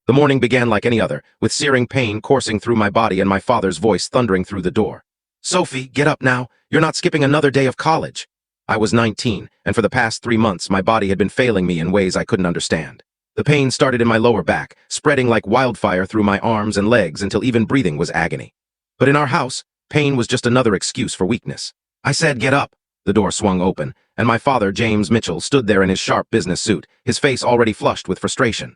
The morning began like any other, with searing pain coursing through my body and my father's voice thundering through the door. "Sophie, get up now. You're not skipping another day of college." I was 19, and for the past 3 months my body had been failing me in ways I couldn't understand. The pain started in my lower back, spreading like wildfire through my arms and legs until even breathing was agony. But in our house, pain was just another excuse for weakness. I said, "Get up." The door swung open, and my father, James Mitchell, stood there in his sharp business suit, his face already flushed with frustration.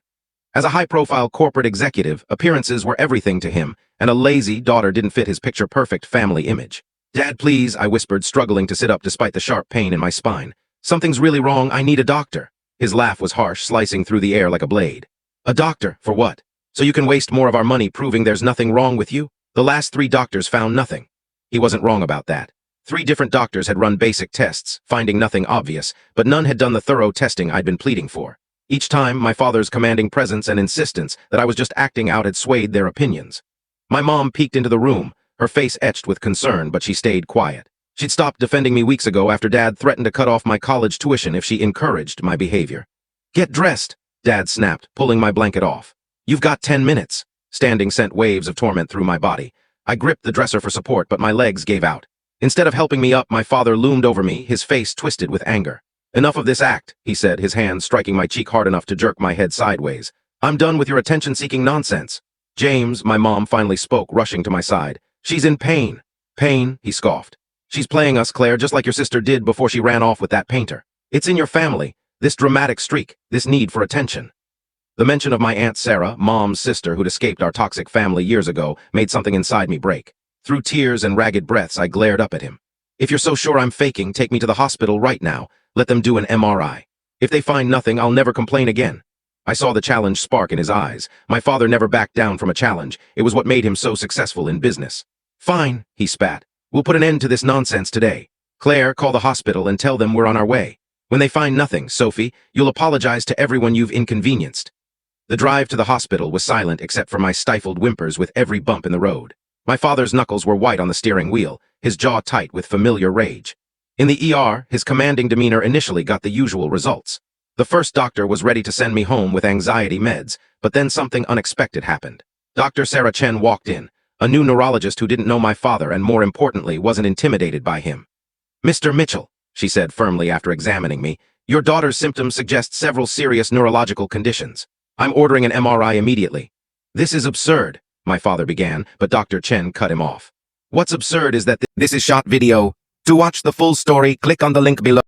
As a high-profile corporate executive, appearances were everything to him, and a lazy daughter didn't fit his picture-perfect family image. "Dad, please," I whispered, struggling to sit up despite the sharp pain in my spine. "Something's really wrong. I need a doctor." His laugh was harsh, slicing through the air like a blade. "A doctor? For what? So you can waste more of our money proving there's nothing wrong with you? The last 3 doctors found nothing." He wasn't wrong about that. 3 different doctors had run basic tests, finding nothing obvious, but none had done the thorough testing I'd been pleading for. Each time, my father's commanding presence and insistence that I was just acting out had swayed their opinions. My mom peeked into the room, her face etched with concern, but she stayed quiet. She'd stopped defending me weeks ago after Dad threatened to cut off my college tuition if she encouraged my behavior. "Get dressed," Dad snapped, pulling my blanket off. "You've got 10 minutes." Standing sent waves of torment through my body. I gripped the dresser for support, but my legs gave out. Instead of helping me up, my father loomed over me, his face twisted with anger. "Enough of this act," he said, his hand striking my cheek hard enough to jerk my head sideways. "I'm done with your attention-seeking nonsense." "James," my mom finally spoke, rushing to my side. "She's in pain." "Pain?" he scoffed. "She's playing us, Claire, just like your sister did before she ran off with that painter. It's in your family, this dramatic streak, this need for attention." The mention of my Aunt Sarah, Mom's sister who'd escaped our toxic family years ago, made something inside me break. Through tears and ragged breaths, I glared up at him. "If you're so sure I'm faking, take me to the hospital right now. Let them do an MRI. If they find nothing, I'll never complain again." I saw the challenge spark in his eyes. My father never backed down from a challenge. It was what made him so successful in business. "Fine," he spat. "We'll put an end to this nonsense today. Claire, call the hospital and tell them we're on our way. When they find nothing, Sophie, you'll apologize to everyone you've inconvenienced." The drive to the hospital was silent except for my stifled whimpers with every bump in the road. My father's knuckles were white on the steering wheel, his jaw tight with familiar rage. In the ER, his commanding demeanor initially got the usual results. The first doctor was ready to send me home with anxiety meds, but then something unexpected happened. Dr. Sarah Chen walked in, a new neurologist who didn't know my father and, more importantly, wasn't intimidated by him. "Mr. Mitchell," she said firmly after examining me, "your daughter's symptoms suggest several serious neurological conditions. I'm ordering an MRI immediately." "This is absurd," my father began, but Dr. Chen cut him off. "What's absurd is that this is shot video. To watch the full story, click on the link below.